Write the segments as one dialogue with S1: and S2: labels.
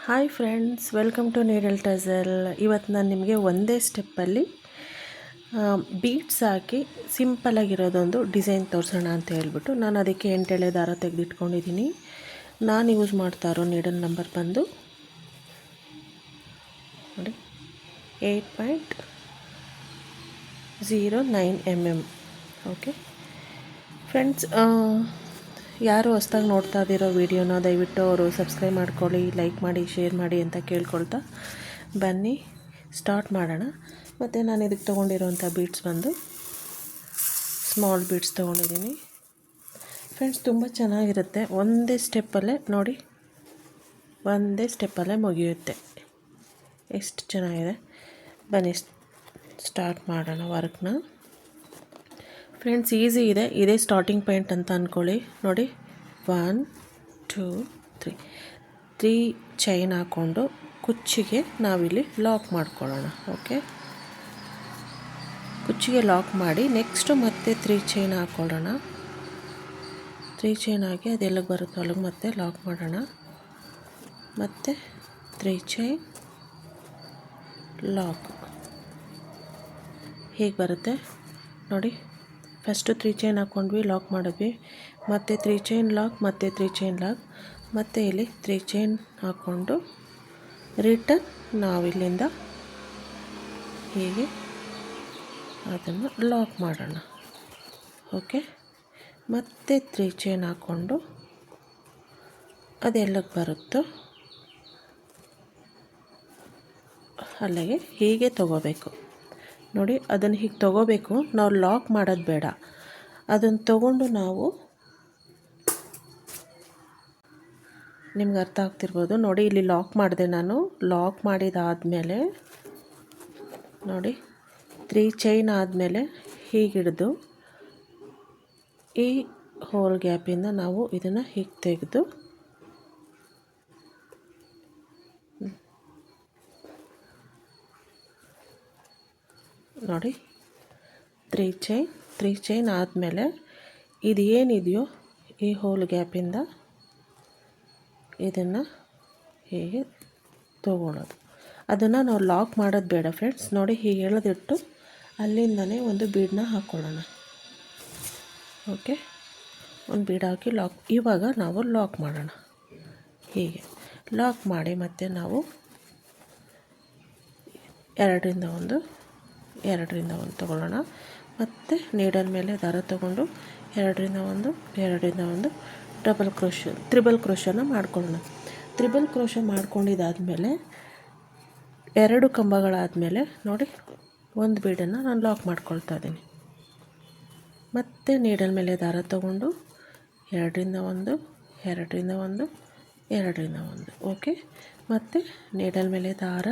S1: Hi friends, welcome to Needle Tazzle. ಇವತ್ತು ನಾನು ನಿಮಗೆ ಒಂದೇ ಸ್ಟೆಪ್ಪಲ್ಲಿ ಬೀಡ್ಸ್ ಹಾಕಿ ಸಿಂಪಲಾಗಿರೋದೊಂದು ಡಿಸೈನ್ ತೋರಿಸೋಣ ಅಂತ ಹೇಳ್ಬಿಟ್ಟು ನಾನು ಅದಕ್ಕೆ 8 ಎಳೆ ದಾರ ತೆಗೆದಿಟ್ಕೊಂಡಿದ್ದೀನಿ. ನಾನು ಯೂಸ್ ಮಾಡ್ತಾ ಇರೋ ನೀಡಲ್ ನಂಬರ್ ಬಂದು ನೋಡಿ 8.09 mm. ಓಕೆ ಫ್ರೆಂಡ್ಸ್, ಯಾರು ಹೊಸ್ದಾಗಿ ನೋಡ್ತಾ ಇದ್ದೀರೋ ವೀಡಿಯೋನ ದಯವಿಟ್ಟು ಅವರು ಸಬ್ಸ್ಕ್ರೈಬ್ ಮಾಡ್ಕೊಳ್ಳಿ, ಲೈಕ್ ಮಾಡಿ, ಶೇರ್ ಮಾಡಿ ಅಂತ ಕೇಳ್ಕೊಳ್ತಾ ಬನ್ನಿ ಸ್ಟಾರ್ಟ್ ಮಾಡೋಣ. ಮತ್ತು ನಾನು ಇದಕ್ಕೆ ತೊಗೊಂಡಿರೋಂಥ ಬೀಡ್ಸ್ ಬಂದು ಸ್ಮಾಲ್ ಬೀಡ್ಸ್ ತೊಗೊಂಡಿದ್ದೀನಿ ಫ್ರೆಂಡ್ಸ್. ತುಂಬ ಚೆನ್ನಾಗಿರುತ್ತೆ, ಒಂದೇ ಸ್ಟೆಪ್ಪಲ್ಲೇ ನೋಡಿ, ಒಂದೇ ಸ್ಟೆಪ್ಪಲ್ಲೇ ಮುಗಿಯುತ್ತೆ. ಎಷ್ಟು ಚೆನ್ನಾಗಿದೆ. ಬನ್ನಿ ಸ್ಟಾರ್ಟ್ ಮಾಡೋಣ ವರ್ಕ್ನ. ಫ್ರೆಂಡ್ಸ್, ಈಸಿ ಇದೆ, ಇದೇ ಸ್ಟಾರ್ಟಿಂಗ್ ಪಾಯಿಂಟ್ ಅಂತ ಅಂದ್ಕೊಳ್ಳಿ. ನೋಡಿ 1 2 3 ಚೈನ್ ಹಾಕ್ಕೊಂಡು ಕುಚ್ಚಿಗೆ ನಾವಿಲ್ಲಿ ಲಾಕ್ ಮಾಡ್ಕೊಳ್ಳೋಣ. ಓಕೆ, ಕುಚ್ಚಿಗೆ ಲಾಕ್ ಮಾಡಿ ನೆಕ್ಸ್ಟು ಮತ್ತೆ 3 ಚೈನ್ ಹಾಕ್ಕೊಳ್ಳೋಣ. 3 ಚೈನ್ ಹಾಕಿ ಅದೆಲ್ಲಿಗೆ ಬರುತ್ತೋ ಅಲ್ಲಿಗೆ ಮತ್ತೆ ಲಾಕ್ ಮಾಡೋಣ. ಮತ್ತು 3 ಚೈನ್ ಲಾಕ್ ಹೀಗೆ ಬರುತ್ತೆ ನೋಡಿ. ಫಸ್ಟು 3 ಚೈನ್ ಹಾಕ್ಕೊಂಡ್ವಿ, ಲಾಕ್ ಮಾಡಿದ್ವಿ, ಮತ್ತು 3 ಚೈನ್ ಲಾಕ್, ಮತ್ತು 3 ಚೈನ್ ಲಾಕ್, ಮತ್ತು ಇಲ್ಲಿ 3 ಚೈನ್ ಹಾಕ್ಕೊಂಡು ರಿಟರ್ನ್ ನಾವಿಲ್ಲಿಂದ ಹೀಗೆ ಅದನ್ನು ಲಾಕ್ ಮಾಡೋಣ. ಓಕೆ, ಮತ್ತು 3 ಚೈನ್ ಹಾಕ್ಕೊಂಡು ಅದೆಲ್ಲಕ್ಕೆ ಬರುತ್ತೋ ಅಲ್ಲಿಗೆ ಹೀಗೆ ತೊಗೋಬೇಕು ನೋಡಿ. ಅದನ್ನು ಹೀಗೆ ತೊಗೋಬೇಕು, ನಾವು ಲಾಕ್ ಮಾಡೋದು ಬೇಡ. ಅದನ್ನು ತೊಗೊಂಡು ನಾವು ನಿಮ್ಗೆ ಅರ್ಥ ಆಗ್ತಿರ್ಬೋದು ನೋಡಿ, ಇಲ್ಲಿ ಲಾಕ್ ಮಾಡಿದೆ ನಾನು. ಲಾಕ್ ಮಾಡಿದಾದಮೇಲೆ ನೋಡಿ 3 ಚೈನ್ ಆದಮೇಲೆ ಹೀಗೆ ಹಿಡಿದು ಈ ಹೋಲ್ ಗ್ಯಾಪಿಂದ ನಾವು ಇದನ್ನು ಹೀಗೆ ತೆಗೆದು ನೋಡಿ 3 ಚೈನ್ ಆದಮೇಲೆ ಇದು ಏನಿದೆಯೋ ಈ ಹೋಲ್ ಗ್ಯಾಪಿಂದ ಇದನ್ನು ಹೀಗೆ ತೊಗೊಳೋದು. ಅದನ್ನು ನಾವು ಲಾಕ್ ಮಾಡೋದು ಬೇಡ ಫ್ರೆಂಡ್ಸ್. ನೋಡಿ, ಹೀಗೆ ಎಳೆದಿಟ್ಟು ಅಲ್ಲಿಂದನೇ ಒಂದು ಬೀಡನ್ನ ಹಾಕ್ಕೊಳ್ಳೋಣ. ಓಕೆ, ಒಂದು ಬೀಡ್ ಹಾಕಿ ಲಾಕ್. ಇವಾಗ ನಾವು ಲಾಕ್ ಮಾಡೋಣ. ಹೀಗೆ ಲಾಕ್ ಮಾಡಿ ಮತ್ತೆ ನಾವು ಎರಡರಿಂದ ಒಂದು ತೊಗೊಳ್ಳೋಣ. ಮತ್ತು ನೀಡಲ್ ಮೇಲೆ ದಾರ ತೊಗೊಂಡು ಎರಡರಿಂದ ಒಂದು ಡಬಲ್ ಕ್ರೋಶ್, ತ್ರಿಬಲ್ ಕ್ರೋಶನ ಮಾಡ್ಕೊಳ್ಳೋಣ. ತ್ರಿಬಲ್ ಕ್ರೋಶ ಮಾಡ್ಕೊಂಡಿದ್ದಾದಮೇಲೆ 2 ಕಂಬಗಳಾದಮೇಲೆ ನೋಡಿ ಒಂದು ಬೀಡನ್ನು ನಾನು ಲಾಕ್ ಮಾಡ್ಕೊಳ್ತಾ ಇದ್ದೀನಿ. ಮತ್ತು ನೀಡಲ್ ಮೇಲೆ ದಾರ ತೊಗೊಂಡು ಎರಡರಿಂದ ಒಂದು. ಓಕೆ, ಮತ್ತು ನೀಡಲ್ ಮೇಲೆ ದಾರ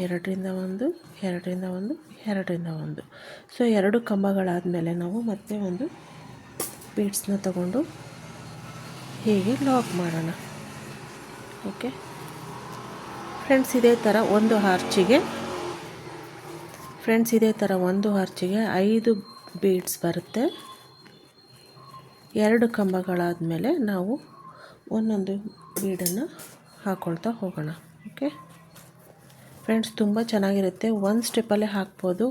S1: ಎರಡರಿಂದ ಒಂದು. ಸೊ 2 ಕಂಬಗಳಾದಮೇಲೆ ನಾವು ಮತ್ತೆ ಒಂದು ಬೀಡ್ಸ್ನ ತಗೊಂಡು ಹೀಗೆ ಲಾಕ್ ಮಾಡೋಣ. ಓಕೆ ಫ್ರೆಂಡ್ಸ್, ಇದೇ ಥರ ಒಂದು ಆರ್ಚಿಗೆ 5 ಬೀಡ್ಸ್ ಬರುತ್ತೆ. 2 ಕಂಬಗಳಾದಮೇಲೆ ನಾವು ಒಂದೊಂದು ಬೀಡನ್ನು ಹಾಕ್ಕೊಳ್ತಾ ಹೋಗೋಣ. ಓಕೆ ಫ್ರೆಂಡ್ಸ್, ತುಂಬ ಚೆನ್ನಾಗಿರುತ್ತೆ, ಒಂದು ಸ್ಟೆಪ್ಪಲ್ಲೇ ಹಾಕ್ಬೋದು.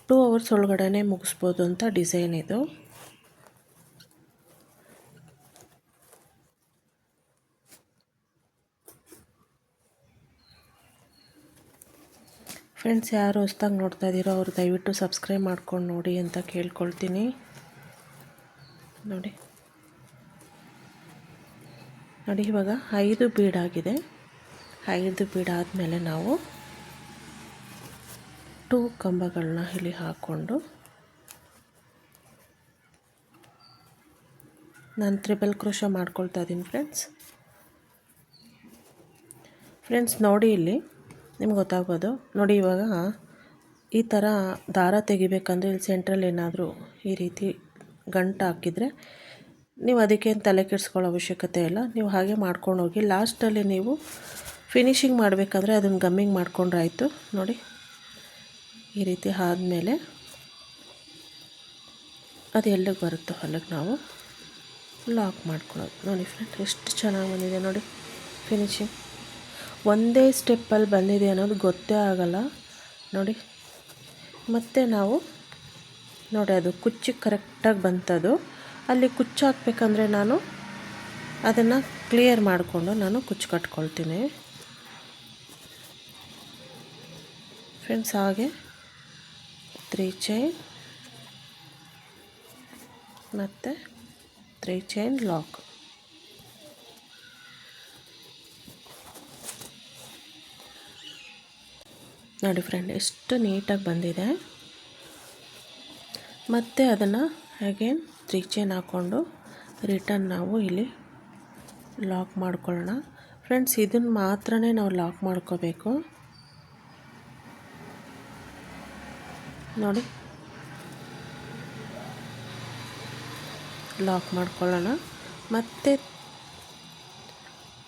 S1: 2 ಅವರ್ಸ್ ಒಳಗಡೆ ಮುಗಿಸ್ಬೋದು ಅಂತ ಡಿಸೈನ್ ಇದು. ಫ್ರೆಂಡ್ಸ್, ಯಾರು ಹೊಸ್ದಾಗಿ ನೋಡ್ತಾ ಇದ್ದೀರೋ ಅವರು ದಯವಿಟ್ಟು ಸಬ್ಸ್ಕ್ರೈಬ್ ಮಾಡ್ಕೊಂಡು ನೋಡಿ ಅಂತ ಕೇಳ್ಕೊಳ್ತೀನಿ. ನೋಡಿ ಇವಾಗ 5 ಬೀಡ್ ಆಗಿದೆ. 5 ಬೀಡ್ ಆದಮೇಲೆ ನಾವು 2 ಕಂಬಗಳನ್ನ ಇಲ್ಲಿ ಹಾಕ್ಕೊಂಡು ನಾನು ತ್ರಿಬಲ್ ಕ್ರೋಶ ಮಾಡ್ಕೊಳ್ತಾ ಇದ್ದೀನಿ ಫ್ರೆಂಡ್ಸ್. ನೋಡಿ, ಇಲ್ಲಿ ನಿಮ್ಗೆ ಗೊತ್ತಾಗ್ಬೋದು ನೋಡಿ. ಇವಾಗ ಈ ಥರ ದಾರ ತೆಗಿಬೇಕಂದ್ರೆ ಇಲ್ಲಿ ಸೆಂಟ್ರಲ್ಲಿ ಏನಾದರೂ ಈ ರೀತಿ ಗಂಟು ಹಾಕಿದರೆ ನೀವು ಅದಕ್ಕೇನು ತಲೆ ಕೆಡಿಸ್ಕೊಳ್ಳೋ ಅವಶ್ಯಕತೆ ಇಲ್ಲ. ನೀವು ಹಾಗೆ ಮಾಡ್ಕೊಂಡು ಹೋಗಿ. ಲಾಸ್ಟಲ್ಲಿ ನೀವು ಫಿನಿಶಿಂಗ್ ಮಾಡಬೇಕಾದ್ರೆ ಅದನ್ನು ಗಮ್ಮಿಂಗ್ ಮಾಡ್ಕೊಂಡ್ರೆ ಆಯಿತು. ನೋಡಿ, ಈ ರೀತಿ ಆದಮೇಲೆ ಅದು ಎಲ್ಲಿಗೆ ಬರುತ್ತೋ ಅಲ್ಲಿಗೆ ನಾವು ಲಾಕ್ ಮಾಡ್ಕೊಳ್ಳೋದು. ನೋಡಿ ಫ್ರೆಂಡ್, ಎಷ್ಟು ಚೆನ್ನಾಗಿ ಬಂದಿದೆ ನೋಡಿ. ಫಿನಿಶಿಂಗ್. ಒಂದೇ ಸ್ಟೆಪ್ಪಲ್ಲಿ ಬಂದಿದೆ ಅನ್ನೋದು ಗೊತ್ತೇ ಆಗಲ್ಲ ನೋಡಿ. ಮತ್ತು ನಾವು ನೋಡಿ ಅದು ಕುಚ್ಚು ಕರೆಕ್ಟಾಗಿ ಬಂತದು. ಅಲ್ಲಿ ಕುಚ್ಚು ಹಾಕ್ಬೇಕಂದ್ರೆ ನಾನು ಅದನ್ನು ಕ್ಲಿಯರ್ ಮಾಡಿಕೊಂಡು ನಾನು ಕುಚ್ಚು ಕಟ್ಕೊಳ್ತೀನಿ ಫ್ರೆಂಡ್ಸ್. ಹಾಗೆ 3 ಚೈನ್ ಮತ್ತು 3 ಚೈನ್ ಲಾಕ್. ನೋಡಿ ಫ್ರೆಂಡ್ ಎಷ್ಟು ನೀಟಾಗಿ ಬಂದಿದೆ. ಮತ್ತು ಅದನ್ನು ಅಗೇನ್ 3 ಚೈನ್ ಹಾಕ್ಕೊಂಡು ರಿಟರ್ನ್ ನಾವು ಇಲ್ಲಿ ಲಾಕ್ ಮಾಡ್ಕೊಳ್ಳೋಣ ಫ್ರೆಂಡ್ಸ್. ಇದನ್ನು ಮಾತ್ರ ನಾವು ಲಾಕ್ ಮಾಡ್ಕೋಬೇಕು ನೋಡಿ. ಲಾಕ್ ಮಾಡ್ಕೊಳ್ಳೋಣ ಮತ್ತು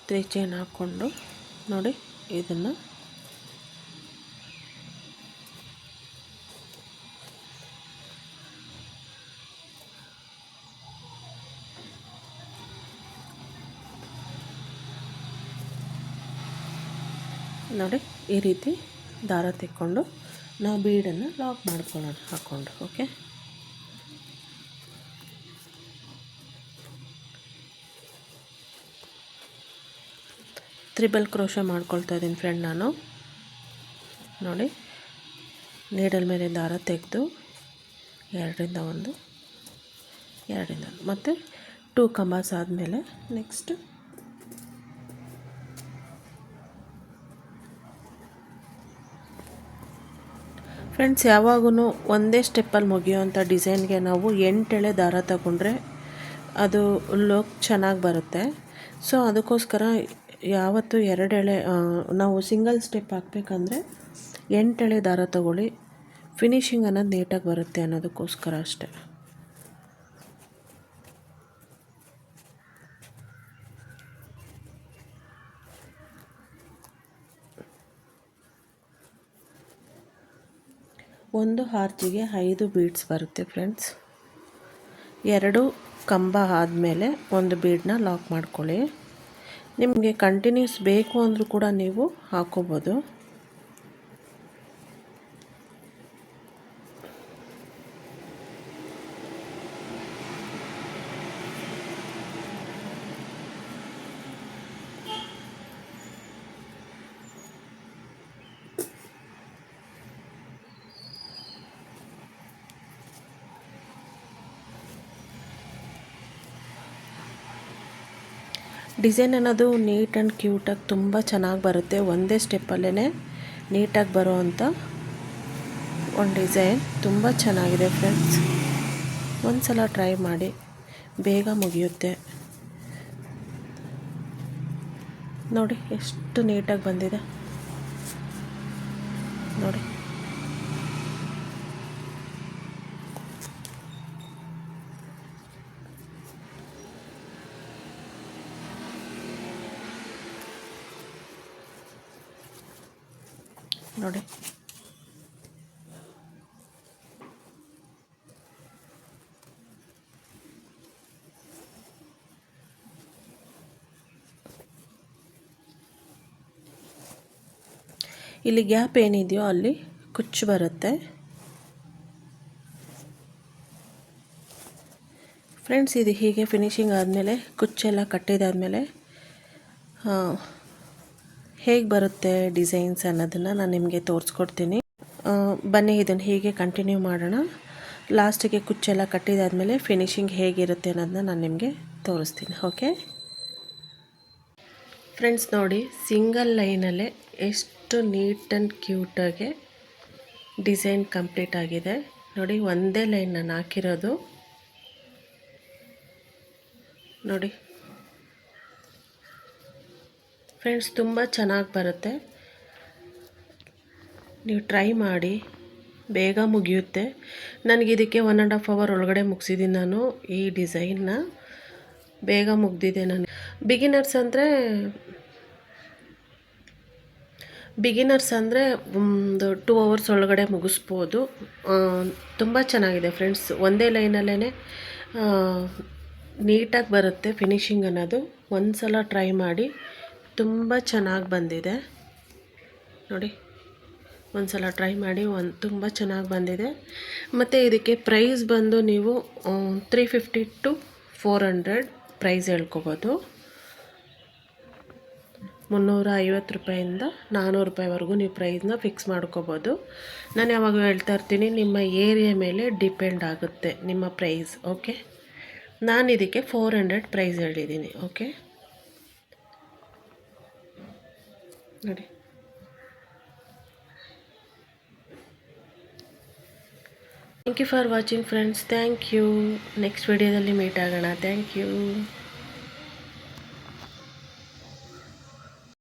S1: 3 ಚೈನ್ ಹಾಕ್ಕೊಂಡು ನೋಡಿ ಇದನ್ನು ನೋಡಿ ಈ ರೀತಿ ದಾರ ತೆಕ್ಕೊಂಡು ನಾವು ಬೀಡನ್ನು ಲಾಕ್ ಮಾಡ್ಕೊಳ್ಳೋಣ ಹಾಕ್ಕೊಂಡು. ಓಕೆ, ತ್ರಿಬಲ್ ಕ್ರೋಶ ಮಾಡ್ಕೊಳ್ತಾ ಇದ್ದೀನಿ ಫ್ರೆಂಡ್ ನಾನು. ನೋಡಿ ನೀಡಲ್ ಮೇಲೆ ದಾರ ತೆಗೆದು 2ರಿಂದ 1 2ರಿಂದ ಮತ್ತು 2 ಕಂಬಾಸ್ ಆದಮೇಲೆ ನೆಕ್ಸ್ಟ್ ಫ್ರೆಂಡ್ಸ್ ಯಾವಾಗೂ ಒಂದೇ ಸ್ಟೆಪ್ಪಲ್ಲಿ ಮುಗಿಯೋವಂಥ ಡಿಸೈನ್ಗೆ ನಾವು 8 ಎಳೆ ದಾರ ತಗೊಂಡ್ರೆ ಅದು ಲುಕ್ ಚೆನ್ನಾಗಿ ಬರುತ್ತೆ. ಸೊ ಅದಕ್ಕೋಸ್ಕರ ಯಾವತ್ತೂ 2 ಎಳೆ ನಾವು ಸಿಂಗಲ್ ಸ್ಟೆಪ್ ಹಾಕಬೇಕಂದ್ರೆ 8 ಎಳೆ ದಾರ ತಗೊಳ್ಳಿ, ಫಿನಿಶಿಂಗ್ ಅನ್ನೋದು ನೀಟಾಗಿ ಬರುತ್ತೆ ಅನ್ನೋದಕ್ಕೋಸ್ಕರ ಅಷ್ಟೆ. ಒಂದು ಆರ್ಚಿಗೆ 5 ಬೀಡ್ಸ್ ಬರುತ್ತೆ ಫ್ರೆಂಡ್ಸ್. 2 ಕಂಬ ಆದಮೇಲೆ 1 ಬೀಡನ್ನ ಲಾಕ್ ಮಾಡ್ಕೊಳ್ಳಿ. ನಿಮಗೆ ಕಂಟಿನ್ಯೂಸ್ ಬೇಕು ಅಂದರೂ ಕೂಡ ನೀವು ಹಾಕೋಬೋದು. ಡಿಸೈನ್ ಅನ್ನೋದು ನೀಟ್ ಆ್ಯಂಡ್ ಕ್ಯೂಟಾಗಿ ತುಂಬ ಚೆನ್ನಾಗಿ ಬರುತ್ತೆ. ಒಂದೇ ಸ್ಟೆಪ್ಪಲ್ಲೇ ನೀಟಾಗಿ ಬರೋವಂಥ ಒಂದು ಡಿಸೈನ್ ತುಂಬ ಚೆನ್ನಾಗಿದೆ ಫ್ರೆಂಡ್ಸ್. ಒಂದು ಸಲ ಟ್ರೈ ಮಾಡಿ, ಬೇಗ ಮುಗಿಯುತ್ತೆ. ನೋಡಿ ಎಷ್ಟು ನೀಟಾಗಿ ಬಂದಿದೆ ನೋಡಿ. ನೋಡಿ ಇಲ್ಲಿ ಗ್ಯಾಪ್ ಏನಿದೆಯೋ ಅಲ್ಲಿ ಕುಚ್ಚು ಬರುತ್ತೆ ಫ್ರೆಂಡ್ಸ್. ಇದು ಹೀಗೆ ಫಿನಿಶಿಂಗ್ ಆದಮೇಲೆ ಕುಚ್ಚೆಲ್ಲ ಕಟ್ಟಿದಾದಮೇಲೆ ಹೇಗೆ ಬರುತ್ತೆ ಡಿಸೈನ್ಸ್ ಅನ್ನೋದನ್ನು ನಾನು ನಿಮಗೆ ತೋರಿಸ್ಕೊಡ್ತೀನಿ. ಬನ್ನಿ ಇದನ್ನು ಹೀಗೆ ಕಂಟಿನ್ಯೂ ಮಾಡೋಣ. ಲಾಸ್ಟಿಗೆ ಕುಚ್ಚೆಲ್ಲ ಕಟ್ಟಿದಾದಮೇಲೆ ಫಿನಿಶಿಂಗ್ ಹೇಗಿರುತ್ತೆ ಅನ್ನೋದನ್ನ ನಾನು ನಿಮಗೆ ತೋರಿಸ್ತೀನಿ. ಓಕೆ ಫ್ರೆಂಡ್ಸ್, ನೋಡಿ ಸಿಂಗಲ್ ಲೈನಲ್ಲೇ ಎಷ್ಟು ನೀಟ್ ಆ್ಯಂಡ್ ಕ್ಯೂಟಾಗಿ ಡಿಸೈನ್ ಕಂಪ್ಲೀಟ್ ಆಗಿದೆ ನೋಡಿ. ಒಂದೇ ಲೈನ್ ನಾನು ಹಾಕಿರೋದು ನೋಡಿ ಫ್ರೆಂಡ್ಸ್, ತುಂಬ ಚೆನ್ನಾಗಿ ಬರುತ್ತೆ. ನೀವು ಟ್ರೈ ಮಾಡಿ, ಬೇಗ ಮುಗಿಯುತ್ತೆ. ನನಗಿದಕ್ಕೆ 1.5 hour ಒಳಗಡೆ ಮುಗಿಸಿದ್ದೀನಿ ನಾನು ಈ ಡಿಸೈನ್ನ. ಬೇಗ ಮುಗ್ದಿದೆ. ನಾನು ಬಿಗಿನರ್ಸ್ ಅಂದರೆ ಒಂದು 2 hours ಒಳಗಡೆ ಮುಗಿಸ್ಬೋದು. ತುಂಬ ಚೆನ್ನಾಗಿದೆ ಫ್ರೆಂಡ್ಸ್. ಒಂದೇ ಲೈನಲ್ಲೇ ನೀಟಾಗಿ ಬರುತ್ತೆ ಫಿನಿಶಿಂಗ್ ಅನ್ನೋದು. ಒಂದು ಸಲ ಟ್ರೈ ಮಾಡಿ, ತುಂಬ ಚೆನ್ನಾಗಿ ಬಂದಿದೆ ನೋಡಿ, ಒಂದು ಸಲ ಟ್ರೈ ಮಾಡಿ. ತುಂಬ ಚೆನ್ನಾಗಿ ಬಂದಿದೆ. ಮತ್ತು ಇದಕ್ಕೆ ಪ್ರೈಸ್ ಬಂದು ನೀವು 350 to 400 ಪ್ರೈಸ್ ಹೇಳ್ಕೊಬೋದು. 350 ರೂಪಾಯಿಂದ 400 ರೂಪಾಯಿವರೆಗೂ ನೀವು ಪ್ರೈಸ್ನ ಫಿಕ್ಸ್ ಮಾಡ್ಕೋಬೋದು. ನಾನು ಯಾವಾಗ ಹೇಳ್ತಾ ಇರ್ತೀನಿ, ನಿಮ್ಮ ಏರಿಯಾ ಮೇಲೆ ಡಿಪೆಂಡ್ ಆಗುತ್ತೆ ನಿಮ್ಮ ಪ್ರೈಸ್. ಓಕೆ, ನಾನು ಇದಕ್ಕೆ 400 ಪ್ರೈಸ್ ಹೇಳಿದ್ದೀನಿ. ಓಕೆ ನೋಡಿ. Thank you for watching friends. Thank you. Next ವಿಡಿಯೋದಲ್ಲಿ ಮೀಟ್ ಆಗೋಣ. Thank you.